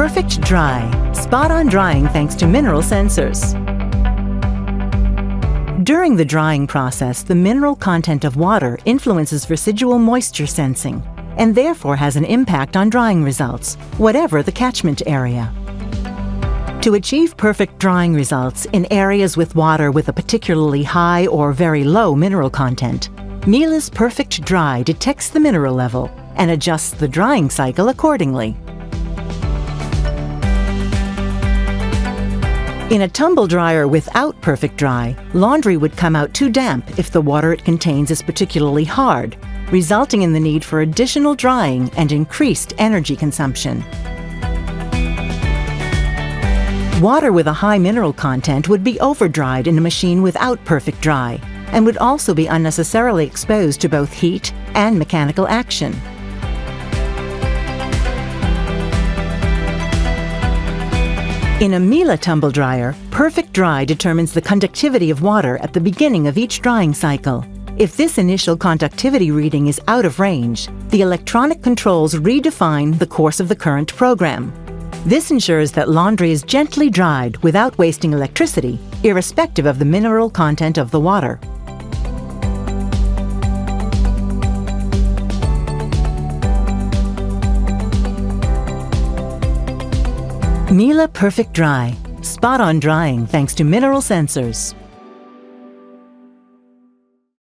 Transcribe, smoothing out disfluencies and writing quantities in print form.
PerfectDry, spot-on drying thanks to mineral sensors. During the drying process, the mineral content of water influences residual moisture sensing and therefore has an impact on drying results, whatever the catchment area. To achieve perfect drying results in areas with water with a particularly high or very low mineral content, Miele PerfectDry detects the mineral level and adjusts the drying cycle accordingly. In a tumble dryer without PerfectDry, laundry would come out too damp if the water it contains is particularly hard, resulting in the need for additional drying and increased energy consumption. Water with a high mineral content would be over-dried in a machine without PerfectDry and would also be unnecessarily exposed to both heat and mechanical action. In a Miele tumble dryer, PerfectDry determines the conductivity of water at the beginning of each drying cycle. If this initial conductivity reading is out of range, the electronic controls redefine the course of the current program. This ensures that laundry is gently dried without wasting electricity, irrespective of the mineral content of the water. Miele PerfectDry, spot-on drying thanks to mineral sensors.